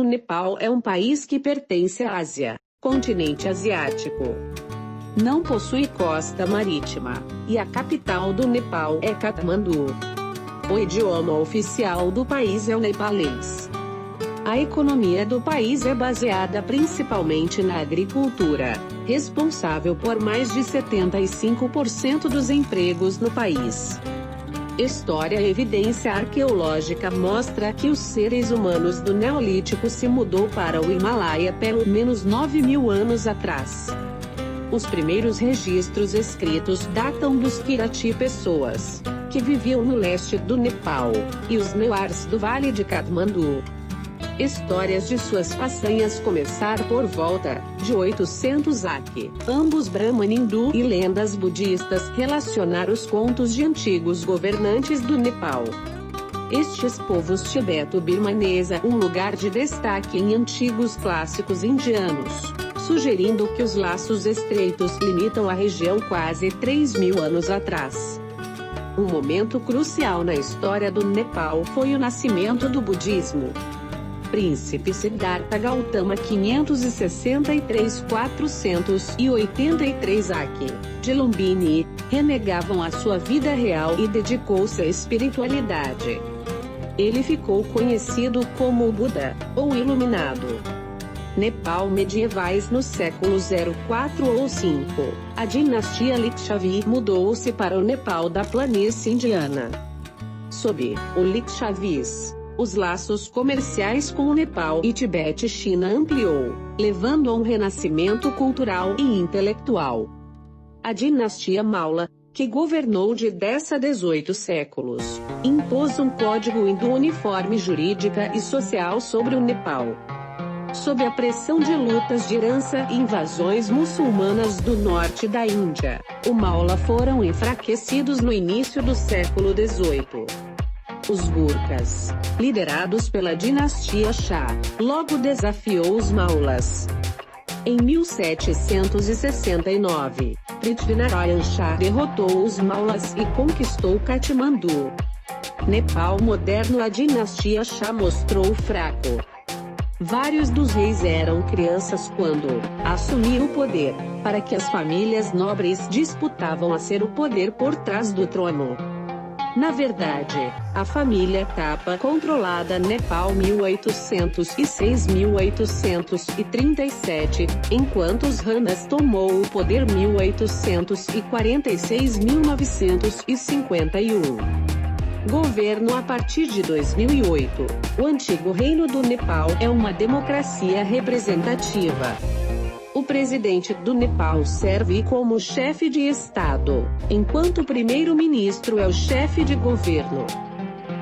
Nepal é um país que pertence à Ásia, continente asiático. Não possui costa marítima, e a capital do Nepal é Katmandu. O idioma oficial do país é o nepalês. A economia do país é baseada principalmente na agricultura, responsável por mais de 75% dos empregos no país. História e evidência arqueológica mostra que os seres humanos do Neolítico se mudou para o Himalaia pelo menos 9.000 anos atrás. Os primeiros registros escritos datam dos Kirati pessoas, que viviam no leste do Nepal, e os Newars do Vale de Katmandu. Histórias de suas façanhas começaram por volta de 800 AQ. Ambos Brahman hindu e lendas budistas relacionaram os contos de antigos governantes do Nepal. Estes povos tibeto-birmanesa um lugar de destaque em antigos clássicos indianos, sugerindo que os laços estreitos limitam a região quase 3.000 anos atrás. Um momento crucial na história do Nepal foi o nascimento do budismo. Príncipe Siddhartha Gautama 563-483 AQ, de Lumbini, renegavam a sua vida real e dedicou-se à espiritualidade. Ele ficou conhecido como o Buda, ou Iluminado. Nepal medievais no século 04 ou 5, a dinastia Lichavi mudou-se para o Nepal da planície indiana. Sob o Lichavis, os laços comerciais com o Nepal e Tibete e China ampliou, levando a um renascimento cultural e intelectual. A dinastia Maula, que governou de 10 a 18 séculos, impôs um código hindu uniforme jurídica e social sobre o Nepal. Sob a pressão de lutas de herança e invasões muçulmanas do norte da Índia, os Maula foram enfraquecidos no início do século XVIII. Os Gurkhas, liderados pela dinastia Shah, logo desafiou os Maulas. Em 1769, Prithvinarayan Shah derrotou os Maulas e conquistou Katmandu. Nepal moderno. A dinastia Shah mostrou fraco. Vários dos reis eram crianças quando assumiram o poder, para que as famílias nobres disputavam a ser o poder por trás do trono. Na verdade, a família Thapa controlada Nepal 1806-1837, enquanto os Ranas tomou o poder 1846-1951. Governo. A partir de 2008, o antigo Reino do Nepal é uma democracia representativa. O presidente do Nepal serve como chefe de Estado, enquanto o primeiro-ministro é o chefe de governo.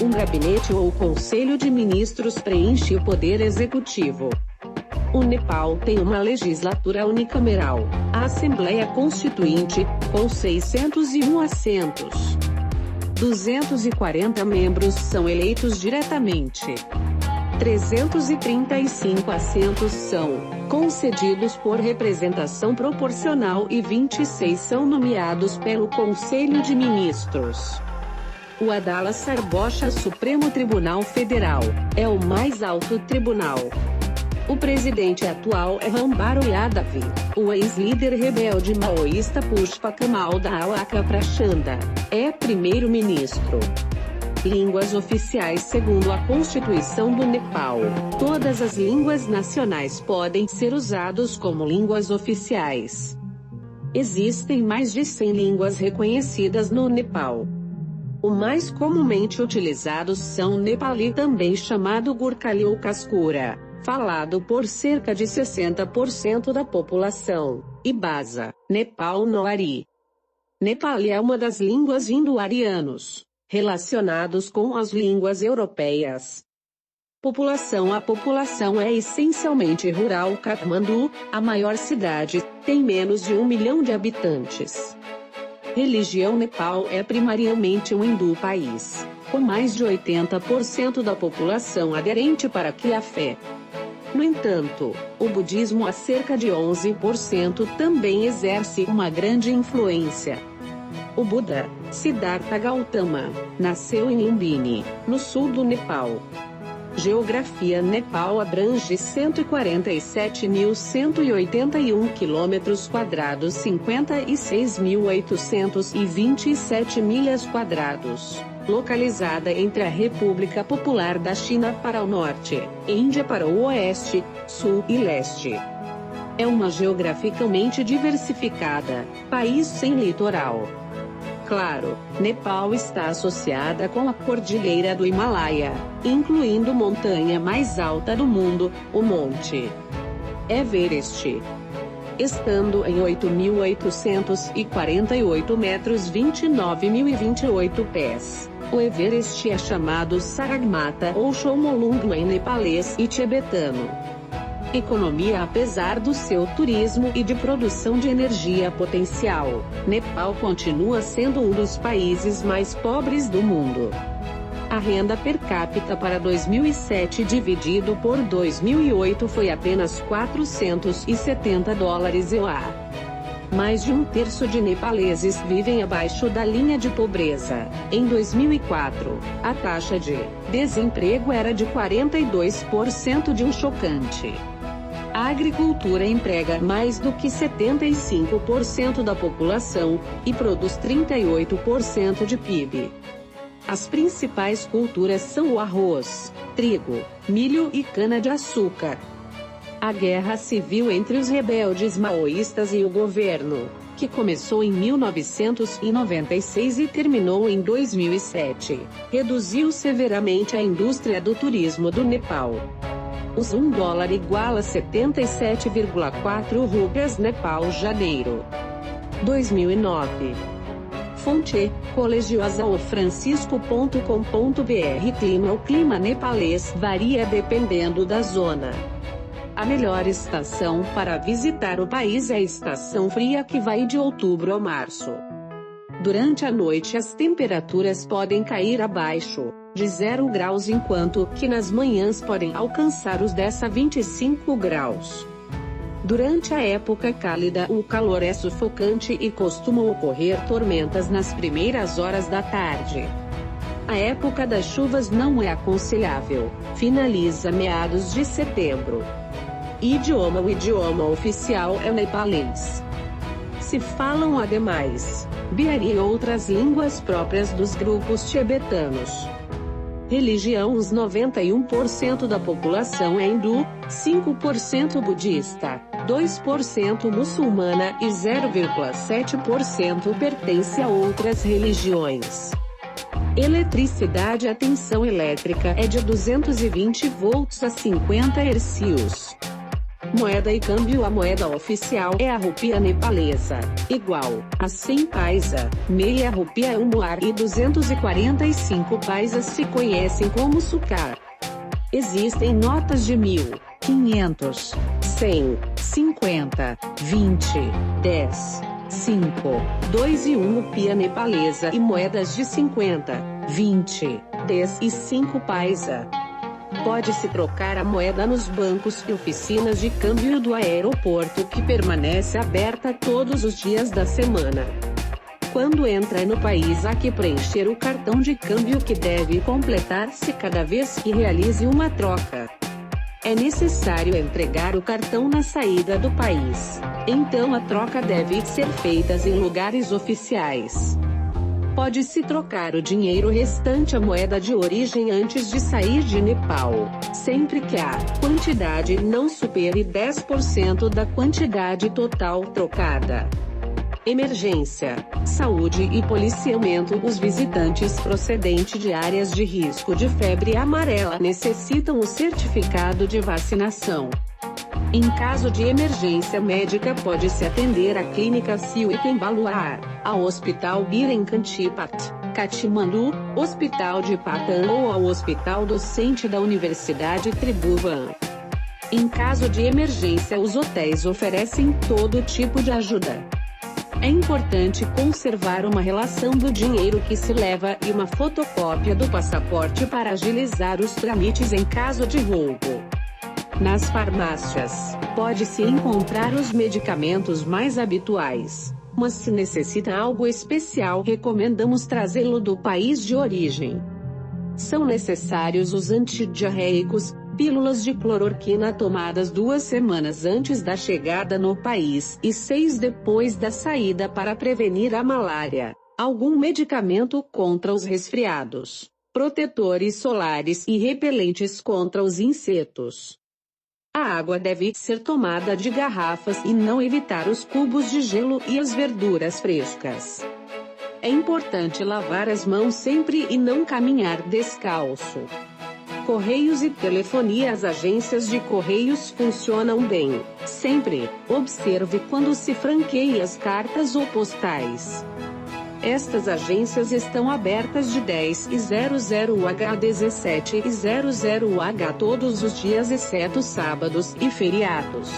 Um gabinete ou conselho de ministros preenche o poder executivo. O Nepal tem uma legislatura unicameral, a Assembleia Constituinte, com 601 assentos. 240 membros são eleitos diretamente. 335 assentos são concedidos por representação proporcional e 26 são nomeados pelo Conselho de Ministros. O Adala Sarbocha Supremo Tribunal Federal é o mais alto tribunal. O presidente atual é Rambaro Yadav. O ex-líder rebelde maoísta Pushpa Kamal Dhalaka Prachanda é primeiro-ministro. Línguas oficiais. Segundo a Constituição do Nepal, todas as línguas nacionais podem ser usadas como línguas oficiais. Existem mais de 100 línguas reconhecidas no Nepal. O mais comumente utilizados são o Nepali, também chamado Gurkhali ou Kaskura, falado por cerca de 60% da população, e Basa, Nepal Noari. Nepali é uma das línguas indo-arianos, relacionados com as línguas europeias. População. A população é essencialmente rural. Katmandu, a maior cidade, tem menos de 1 milhão de habitantes. Religião. Nepal é primariamente um hindu país, com mais de 80% da população aderente para que a fé. No entanto, o budismo a cerca de 11% também exerce uma grande influência. O Buda, Siddhartha Gautama, nasceu em Lumbini, no sul do Nepal. Geografia: Nepal abrange 147.181 km², 56.827 milhas quadradas. Localizada entre a República Popular da China para o norte, Índia para o oeste, sul e leste. É uma geograficamente diversificada, país sem litoral. Claro, Nepal está associada com a Cordilheira do Himalaia, incluindo a montanha mais alta do mundo, o Monte Everest. Estando em 8.848 metros, 29.028 pés, o Everest é chamado Sagarmatha ou Chomolungma em nepalês e tibetano. Economia: apesar do seu turismo e de produção de energia potencial, Nepal continua sendo um dos países mais pobres do mundo. A renda per capita para 2007 dividido por 2008 foi apenas $470. Mais de um terço de nepaleses vivem abaixo da linha de pobreza. Em 2004, a taxa de desemprego era de 42%, de um chocante. A agricultura emprega mais do que 75% da população, e produz 38% de PIB. As principais culturas são o arroz, trigo, milho e cana-de-açúcar. A guerra civil entre os rebeldes maoístas e o governo, que começou em 1996 e terminou em 2007, reduziu severamente a indústria do turismo do Nepal. Os $1 iguala a 77,4 rupias. Nepal, janeiro 2009. Fonte: colegioasaofrancisco.com.br. Clima: o clima nepalês varia dependendo da zona. A melhor estação para visitar o país é a estação fria, que vai de outubro a março. Durante a noite as temperaturas podem cair abaixo de 0 graus, enquanto que nas manhãs podem alcançar os 10 a 25 graus. Durante a época cálida, o calor é sufocante e costumam ocorrer tormentas nas primeiras horas da tarde. A época das chuvas não é aconselhável, finaliza meados de setembro. Idioma: o idioma oficial é o nepalês. Se falam ademais biari e outras línguas próprias dos grupos tibetanos. Religião: os 91% da população é hindu, 5% budista, 2% muçulmana e 0,7% pertence a outras religiões. Eletricidade: a tensão elétrica é de 220 volts a 50 hertzios. Moeda e câmbio: a moeda oficial é a rupia nepalesa, igual a 100 paisa, meia rupia é um muar e 245 paisas se conhecem como sukar. Existem notas de 1.000, 500, 100, 50, 20, 10, 5, 2 e 1 rupia nepalesa e moedas de 50, 20, 10 e 5 paisa. Pode-se trocar a moeda nos bancos e oficinas de câmbio do aeroporto, que permanece aberta todos os dias da semana. Quando entra no país, há que preencher o cartão de câmbio, que deve completar-se cada vez que realize uma troca. É necessário entregar o cartão na saída do país. Então a troca deve ser feita em lugares oficiais. Pode-se trocar o dinheiro restante, a moeda de origem, antes de sair de Nepal, sempre que a quantidade não supere 10% da quantidade total trocada. Emergência, saúde e policiamento: os visitantes procedentes de áreas de risco de febre amarela necessitam o certificado de vacinação. Em caso de emergência médica, pode-se atender à Clínica Siwik em Baluar, ao Hospital Bir em Kantipat, Katmandu, Hospital de Patan ou ao Hospital Docente da Universidade Tribhuvan. Em caso de emergência, os hotéis oferecem todo tipo de ajuda. É importante conservar uma relação do dinheiro que se leva e uma fotocópia do passaporte para agilizar os trâmites em caso de roubo. Nas farmácias, pode-se encontrar os medicamentos mais habituais, mas se necessita algo especial, recomendamos trazê-lo do país de origem. São necessários os antidiarreicos, pílulas de cloroquina tomadas 2 semanas antes da chegada no país e 6 depois da saída para prevenir a malária, algum medicamento contra os resfriados, protetores solares e repelentes contra os insetos. A água deve ser tomada de garrafas e não evitar os cubos de gelo e as verduras frescas. É importante lavar as mãos sempre e não caminhar descalço. Correios e telefonia. As agências de correios funcionam bem, sempre. Observe quando se franqueia as cartas ou postais. Estas agências estão abertas de 10h00 a 17h00 todos os dias exceto sábados e feriados.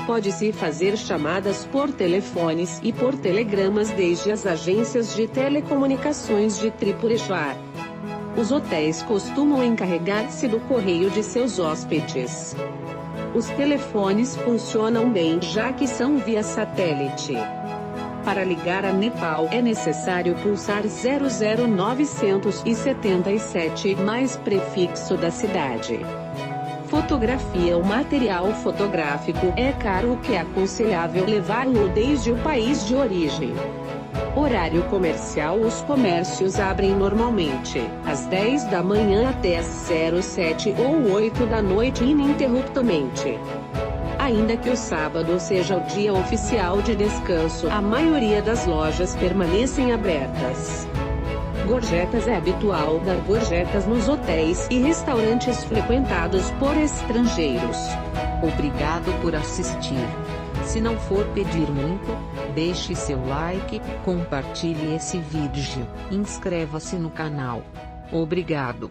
Pode-se fazer chamadas por telefones e por telegramas desde as agências de telecomunicações de Tripurechar. Os hotéis costumam encarregar-se do correio de seus hóspedes. Os telefones funcionam bem já que são via satélite. Para ligar a Nepal é necessário pulsar 00977 mais prefixo da cidade. Fotografia. O material fotográfico é caro, o que é aconselhável levá-lo desde o país de origem. Horário comercial. Os comércios abrem normalmente às 10 da manhã até às 07 ou 8 da noite ininterruptamente. Ainda que o sábado seja o dia oficial de descanso, a maioria das lojas permanecem abertas. Gorjetas. É habitual dar gorjetas nos hotéis e restaurantes frequentados por estrangeiros. Obrigado por assistir. Se não for pedir muito, deixe seu like, compartilhe esse vídeo, inscreva-se no canal. Obrigado.